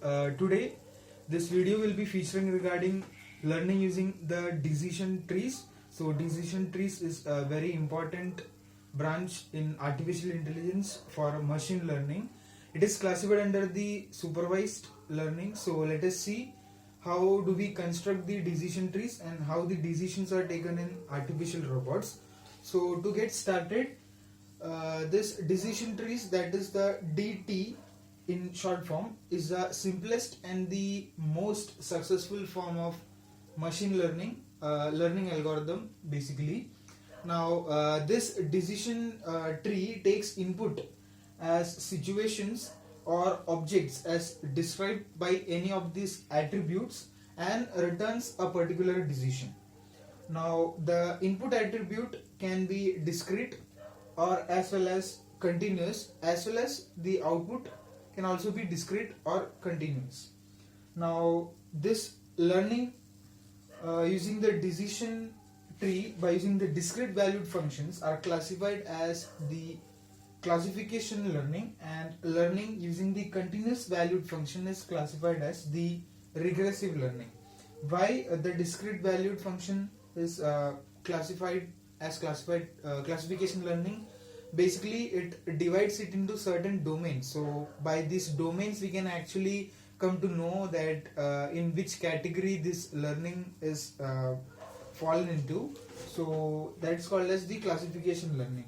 Today this video will be featuring regarding learning using the decision trees. So decision trees is a very important branch in artificial intelligence for machine learning. It is classified under the supervised learning. So let us see how do we construct the decision trees and how the decisions are taken in artificial robots. So to get started, this decision trees, that is the DT in short form, is the simplest and the most successful form of machine learning learning algorithm basically. Now this decision tree takes input as situations or objects as described by any of these attributes and returns a particular decision. Now the input attribute can be discrete or as well as continuous, as well as the output can also be discrete or continuous. Now this learning using the decision tree by using the discrete valued functions are classified as the classification learning, and learning using the continuous valued function is classified as the regressive learning. Why the discrete valued function is classified as classification learning? Basically it divides it into certain domains. So by these domains we can actually come to know that in which category this learning is fallen into. So that's called as the classification learning.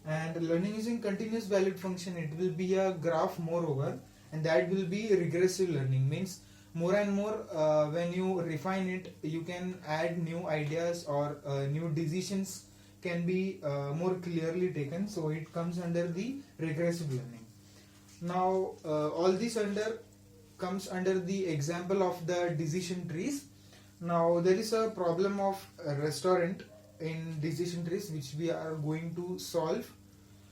And learning using continuous valued function, it will be a graph moreover, and that will be regressive learning. Means more and more when you refine it, you can add new ideas or new decisions can be more clearly taken. So it comes under the regressive learning. Now all this comes under the example of the decision trees. Now there is a problem of a restaurant in decision trees which we are going to solve.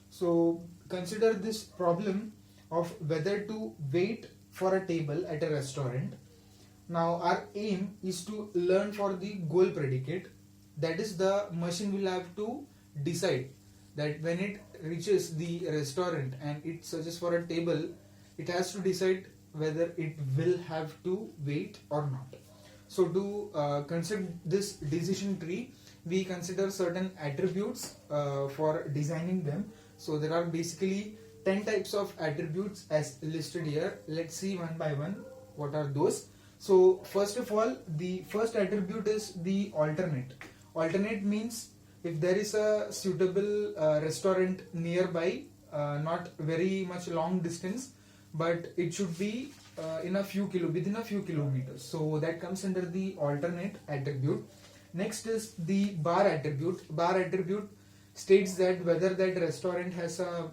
So consider this problem of whether to wait for a table at a restaurant. Now our aim is to learn for the goal predicate, that is the machine will have to decide that when it reaches the restaurant and it searches for a table, it has to decide whether it will have to wait or not. So to consider this decision tree, we consider certain attributes for designing them. So there are basically 10 types of attributes as listed here. Let's see one by one what are those. So first of all, the first attribute is the alternate. Alternate means if there is a suitable restaurant nearby, not very much long distance, but it should be within a few kilometers. So that comes under the alternate attribute. Next is the bar attribute. Bar attribute states that whether that restaurant has a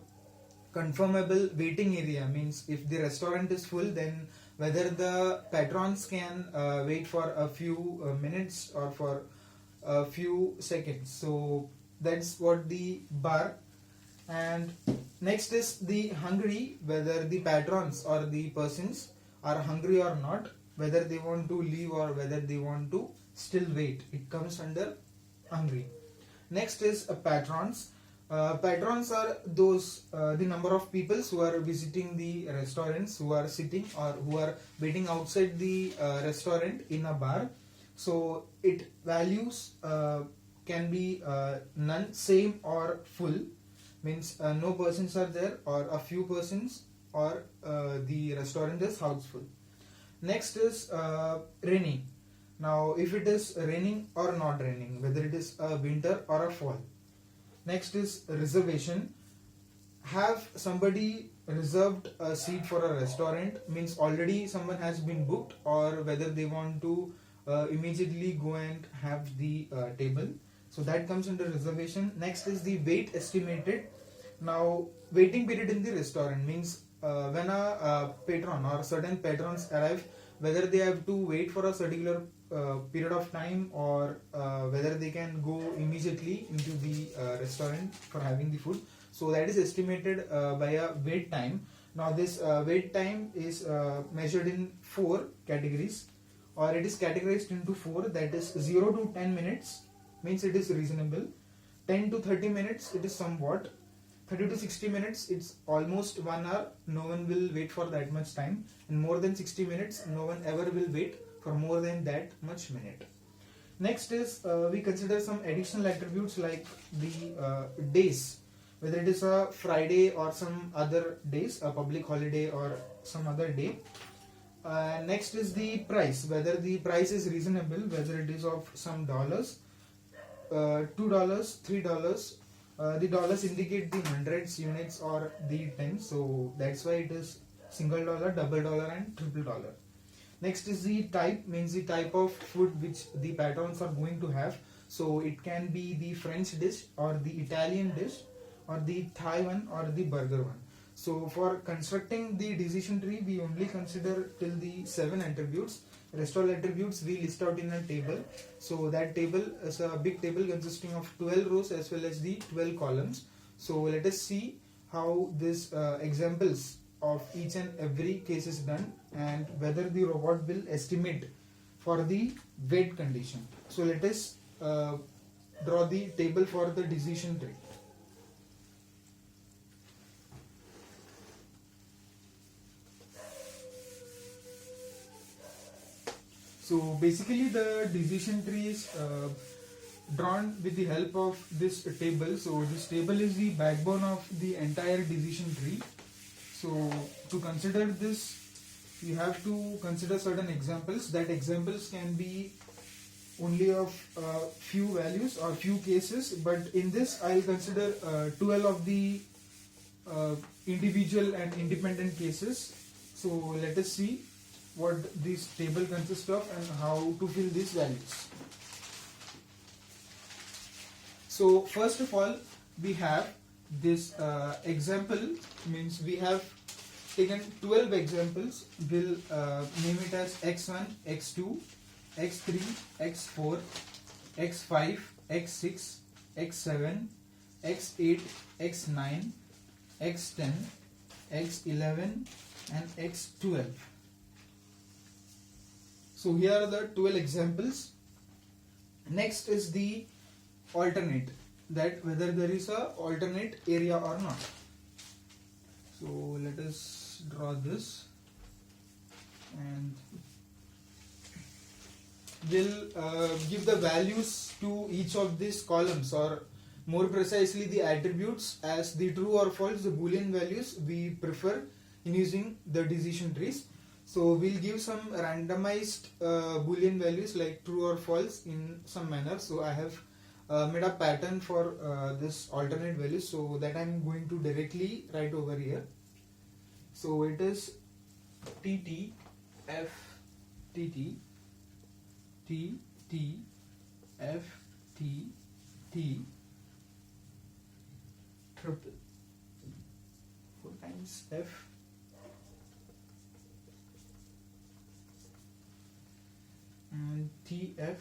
confirmable waiting area, means if the restaurant is full, then whether the patrons can wait for a few minutes or for a few seconds. So that's what the bar. And next is the hungry, whether the patrons or the persons are hungry or not, whether they want to leave or whether they want to still wait. It comes under hungry. Next is patrons. Patrons are those the number of people who are visiting the restaurants, who are sitting or who are waiting outside the restaurant in a bar. So it values can be none, same or full, means no persons are there or a few persons, or the restaurant is houseful. Next is rainy. Now if it is raining or not raining, whether it is a winter or a fall. Next is reservation. Have somebody reserved a seat for a restaurant, means already someone has been booked, or whether they want to immediately go and have the table. So that comes under reservation. Next is the wait estimated. Now waiting period in the restaurant means when a patron or certain patrons arrive, whether they have to wait for a particular period of time or whether they can go immediately into the restaurant for having the food. So that is estimated by a wait time. Now this wait time is measured in 4 categories, or it is categorized into 4, that is 0 to 10 minutes means it is reasonable, 10 to 30 minutes it is somewhat, 30 to 60 minutes, it's almost 1 hour. No one will wait for that much time, and more than 60 minutes, no one ever will wait for more than that much minute. Next is we consider some additional attributes like the days, whether it is a Friday or some other days, a public holiday or some other day. Next is the price, whether the price is reasonable, whether it is of some dollars, $2, $3. The dollars indicate the hundreds, units, or the tens, so that's why it is single dollar, double dollar, and triple dollar. Next is the type, means the type of food which the patrons are going to have. So it can be the French dish, or the Italian dish, or the Thai one, or the burger one. So for constructing the decision tree, we only consider till the 7 attributes. Rest all attributes we list out in a table. So that table is a big table consisting of 12 rows as well as the 12 columns. So let us see how this examples of each and every case is done, and whether the robot will estimate for the weight condition. So let us draw the table for the decision tree. So basically the decision tree is drawn with the help of this table. So this table is the backbone of the entire decision tree. So to consider this, you have to consider certain examples. That examples can be only of few values or few cases, but in this I will consider 12 of the individual and independent cases. So let us see what this table consists of and how to fill these values. So first of all, we have this example, means we have taken 12 examples. We'll name it as x1, x2, x3, x4, x5, x6, x7, x8, x9, x10, x11, and x12. So here are the 12 examples. Next is the alternate, that whether there is a alternate area or not. So let us draw this, and we'll give the values to each of these columns, or more precisely the attributes, as the true or false, the boolean values we prefer in using the decision trees. So we'll give some randomized boolean values like true or false in some manner. So I have made a pattern for this alternate values, so that I'm going to directly write over here. So it is TT, F, TT, T, T, F, T, T, triple, 4 times F, and TF,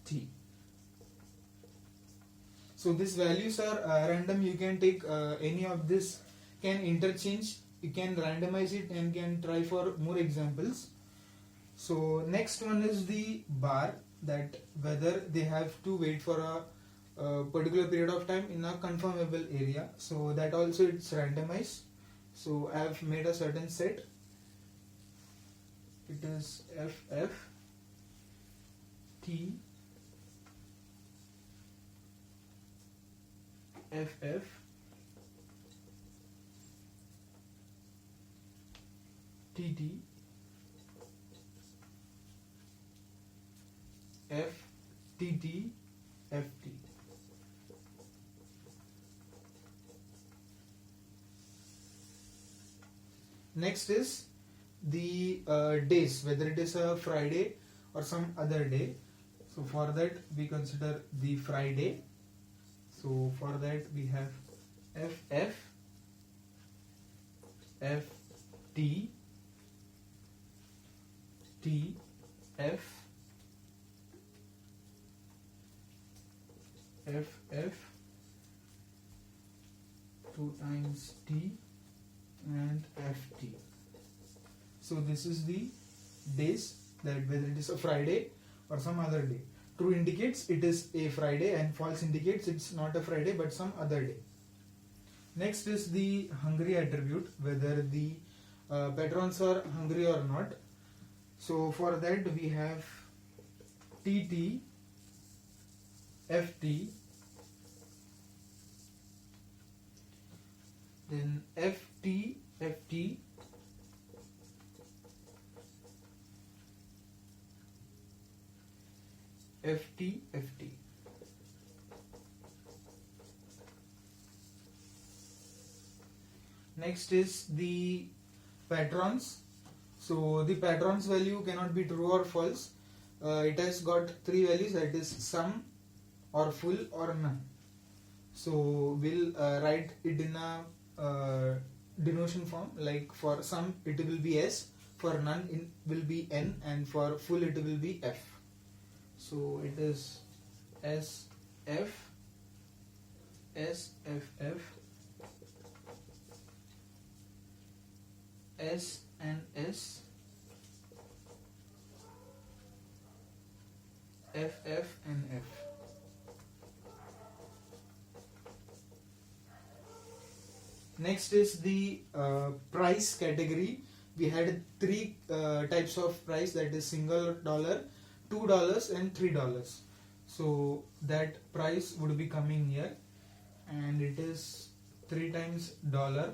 T. So these values are random. You can take any of this, can interchange, you can randomize it, and can try for more examples. So next one is the bar, that whether they have to wait for a particular period of time in a conformable area. So that also it's randomized. So I have made a certain set. It is FF, T, FF, TT, F, TT, FT. Next is the days, whether it is a Friday or some other day. So for that we consider the Friday. So for that we have FF, FT, T, F, FF, 2 times T, and FT. So this is the days, that whether it is a Friday or some other day. true indicates it is a Friday and false indicates it's not a Friday but some other day. Next is the hungry attribute, whether the patrons are hungry or not. So for that we have TT, FT, then FT, FT, FT, FT. Next is the patrons. So the patrons value cannot be true or false. It has got three values, that is some or full or none. So we'll write it in a denotation form, like for some it will be S, for none it will be N, and for full it will be F. So it is S, F, S, F, F, S and S, F, F and F. Next is the price category. We had three types of price, that is single dollar, $2 and $3. So that price would be coming here, and it is 3 times dollar,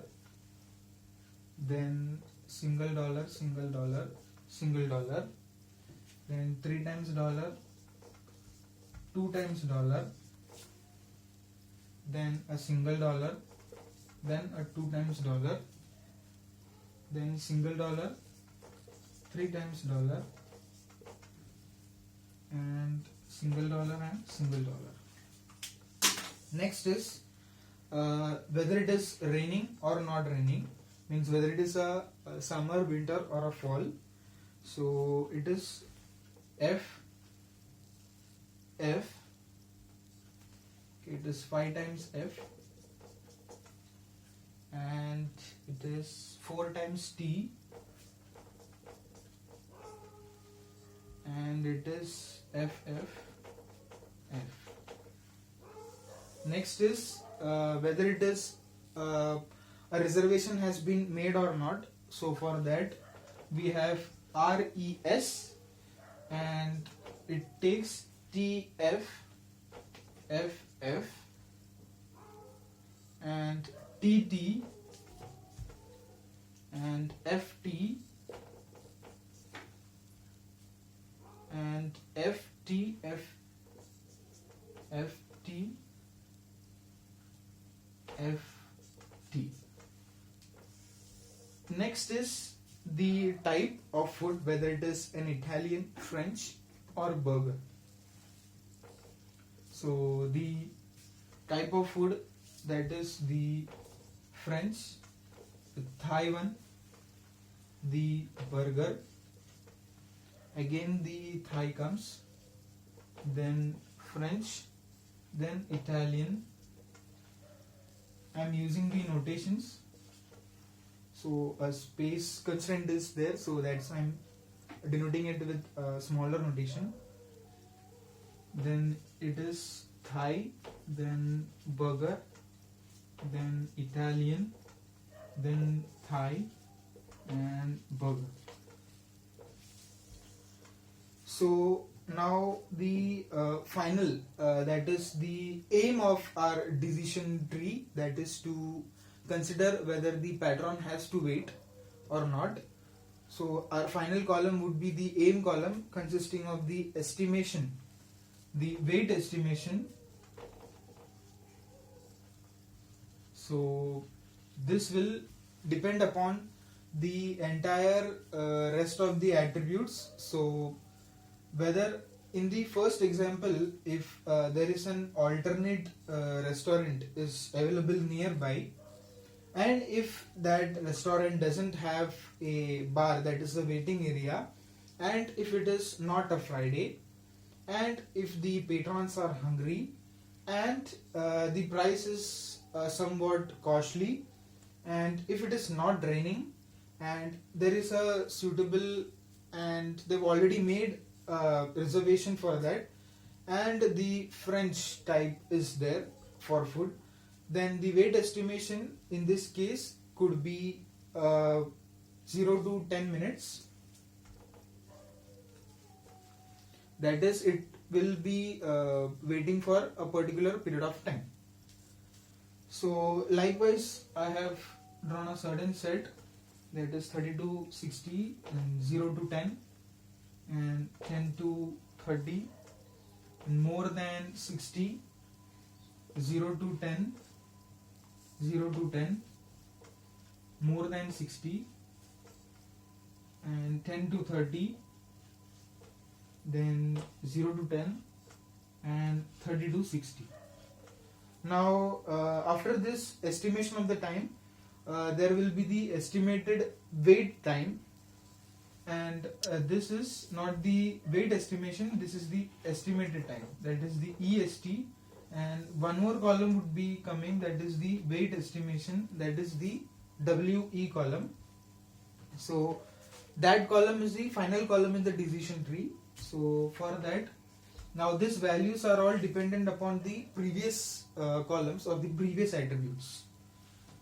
then single dollar, single dollar, single dollar, then 3 times dollar, 2 times dollar, then a single dollar, then a 2 times dollar, then single dollar, 3 times dollar, and single dollar and single dollar. Next is whether it is raining or not raining, means whether it is a summer, winter or a fall. So it is F, F, okay, it is 5 times F, and it is 4 times T, and it is F, F, F. Next is whether it is a reservation has been made or not. So for that we have RES, and it takes TF, FF, and TT, and FT, and FT, FT, FT. Next is the type of food, whether it is an Italian, French or burger. So the type of food, that is the French, the Thai one, the burger, again the Thai comes, then French, then Italian. I am using the notations, so a space constraint is there, so that's why I am denoting it with a smaller notation. Then it is Thai, then burger, then Italian, then Thai and burger. So now the final, that is the aim of our decision tree, that is to consider whether the patron has to wait or not. So our final column would be the aim column, consisting of the estimation, the weight estimation. So this will depend upon the entire rest of the attributes. So whether in the first example, if there is an alternate restaurant is available nearby, and if that restaurant doesn't have a bar, that is a waiting area, and if it is not a Friday, and if the patrons are hungry, and the price is somewhat costly, and if it is not raining, and there is a suitable, and they've already made reservation for that, and the French type is there for food. Then the weight estimation in this case could be 0 to 10 minutes. That is, it will be waiting for a particular period of time. So likewise, I have drawn a certain set, that is 30 to 60 and 0 to 10 and 10 to 30 and more than 60, 0 to 10, 0 to 10, more than 60 and 10 to 30, then 0 to 10 and 30 to 60. Now after this estimation of the time, there will be the estimated wait time, and this is not the wait estimation, this is the estimated time, that is the EST, and one more column would be coming, that is the wait estimation, that is the WE column. So that column is the final column in the decision tree. So for that, now these values are all dependent upon the previous columns or the previous attributes.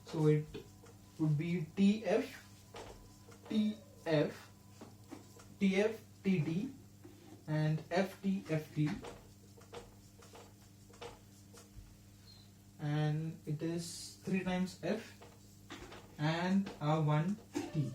So it would be TF, TF, TF, TT and FT, FT, and it is 3 times F and 1 T.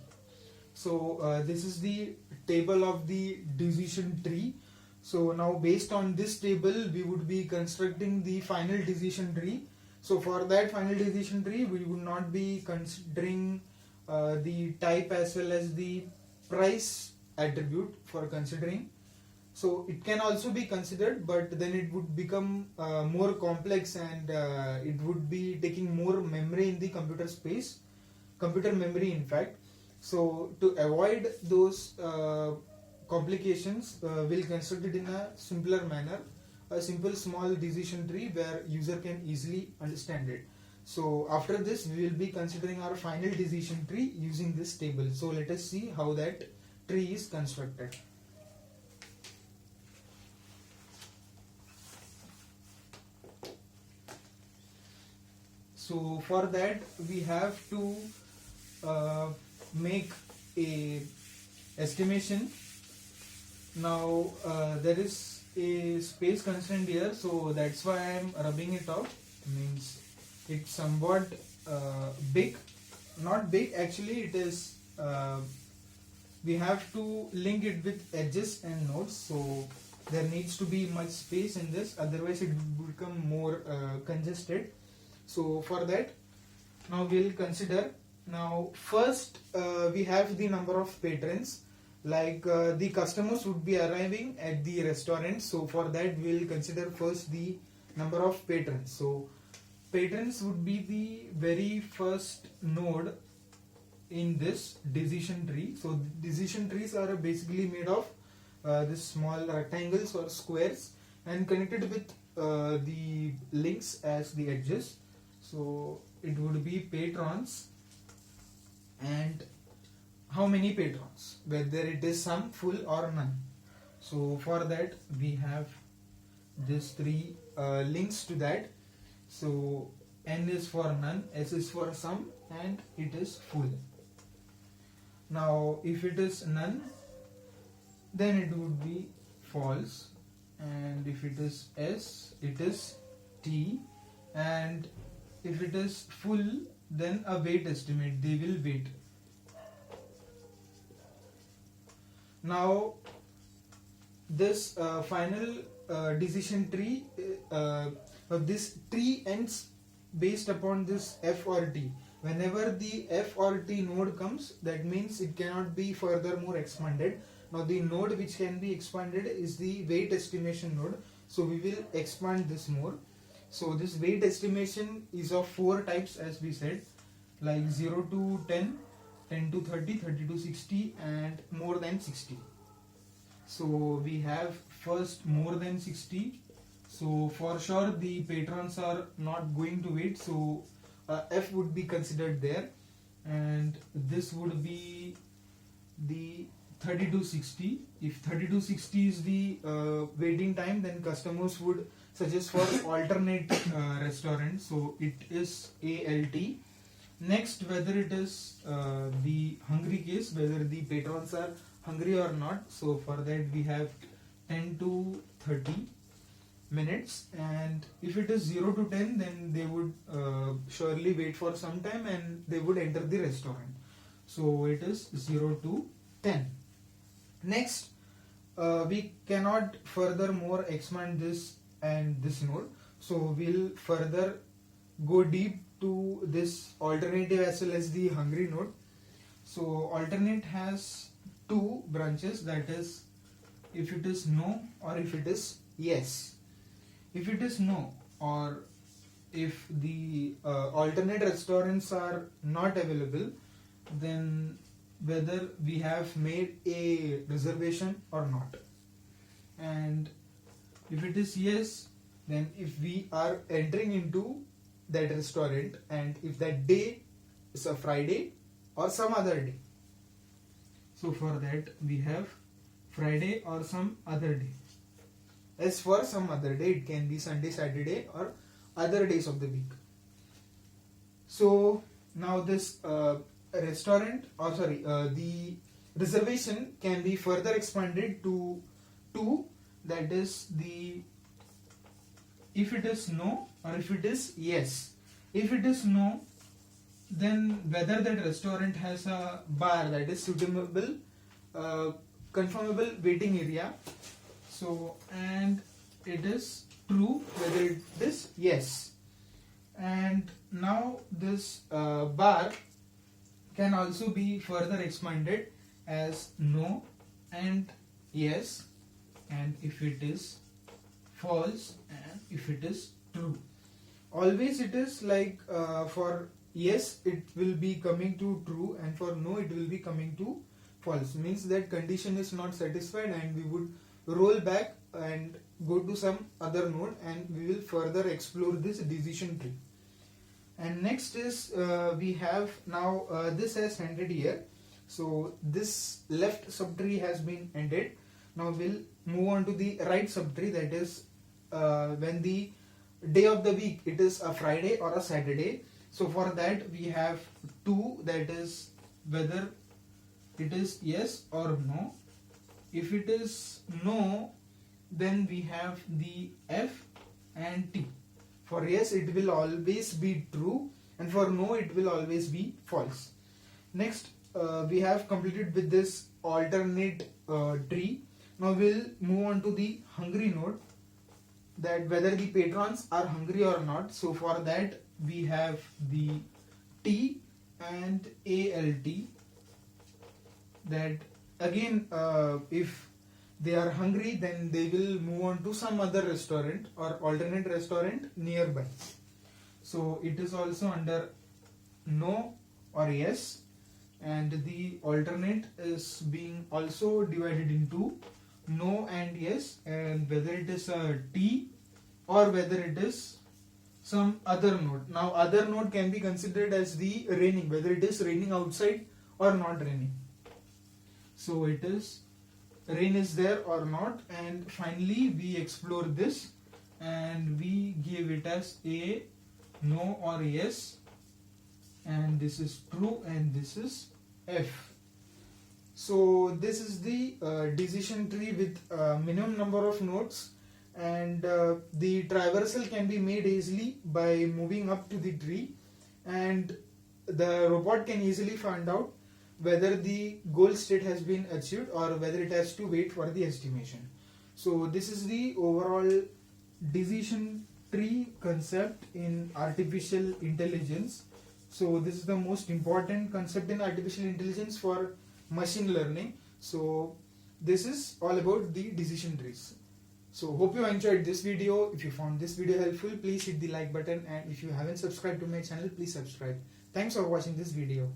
So this is the table of the decision tree. So now based on this table we would be constructing the final decision tree. So for that final decision tree we would not be considering the type as well as the price attribute for considering. So it can also be considered, but then it would become more complex, and it would be taking more memory in the computer space, computer memory in fact. So to avoid those complications, we'll construct it in a simpler manner, a simple small decision tree where user can easily understand it. So after this we will be considering our final decision tree using this table. So let us see how that tree is constructed. So for that we have to make a estimation. Now there is a space constraint here, so that's why I am rubbing it off. Means it's somewhat big, not big actually, it is we have to link it with edges and nodes, so there needs to be much space in this, otherwise it will become more congested. So for that, now we'll consider. Now first we have the number of patrons, like the customers would be arriving at the restaurant. So for that we'll consider first the number of patrons. So patrons would be the very first node in this decision tree. So decision trees are basically made of this small rectangles or squares and connected with the links as the edges. So it would be patrons and how many patrons, whether it is some, full or none. So for that we have these 3 links to that. So N is for none, S is for some, and it is full. Now if it is none, then it would be false, and if it is S, it is T, and if it is full, then a wait estimate, they will wait. Now this final decision tree, this tree ends based upon this F or T. Whenever the F or T node comes, that means it cannot be furthermore expanded. Now the node which can be expanded is the weight estimation node, so we will expand this more. So this weight estimation is of 4 types, as we said, like 0 to 10, 10 to 30, 30 to 60 and more than 60. So we have first more than 60. So for sure the patrons are not going to wait, so F would be considered there, and this would be the 30 to 60. If 30 to 60 is the waiting time, then customers would suggest for alternate restaurant. So it is ALT. Next, whether it is the hungry case, whether the patrons are hungry or not. So for that we have 10 to 30 minutes, and if it is 0 to 10, then they would surely wait for some time and they would enter the restaurant. So it is 0 to 10. Next, we cannot furthermore expand this and this node, so we'll further go deep to this alternative as well as the hungry node. So alternate has two branches, that is if it is no or if it is yes. If it is no, or if the alternate restaurants are not available, then whether we have made a reservation or not. And if it is yes, then if we are entering into that restaurant and if that day is a Friday or some other day. So for that we have Friday or some other day. As for some other day, it can be Sunday, Saturday or other days of the week. So now this restaurant, or sorry, the reservation can be further expanded to 2, that is the if it is no or if it is yes. If it is no, then whether that restaurant has a bar, that is suitable, confirmable waiting area. So, and it is true whether it is yes. And now this bar can also be further expanded as no and yes, and if it is false and if it is true. Always it is like for yes it will be coming to true, and for no it will be coming to false. Means that condition is not satisfied and we would roll back and go to some other node and we will further explore this decision tree. And next is we have now this has ended here. So this left subtree has been ended. Now we'll move on to the right subtree, that is when the day of the week it is a Friday or a Saturday. So for that we have 2, that is whether it is yes or no. If it is no, then we have the F and T. For yes it will always be true, and for no it will always be false. Next we have completed with this alternate tree. Now we'll move on to the hungry node, that whether the patrons are hungry or not. So for that we have the T and ALT, that again if they are hungry then they will move on to some other restaurant or alternate restaurant nearby. So it is also under no or yes, and the alternate is being also divided into no and yes, and whether it is a T or whether it is some other node. Now other node can be considered as the raining, whether it is raining outside or not raining. So it is rain is there or not, and finally we explore this and we give it as a no or yes, and this is true and this is F. So this is the decision tree with minimum number of nodes, and the traversal can be made easily by moving up to the tree, and the robot can easily find out whether the goal state has been achieved or whether it has to wait for the estimation. So this is the overall decision tree concept in artificial intelligence. So this is the most important concept in artificial intelligence for machine learning. So this is all about the decision trees. So hope you enjoyed this video. If you found this video helpful, please hit the like button, and if you haven't subscribed to my channel, please subscribe. Thanks for watching this video.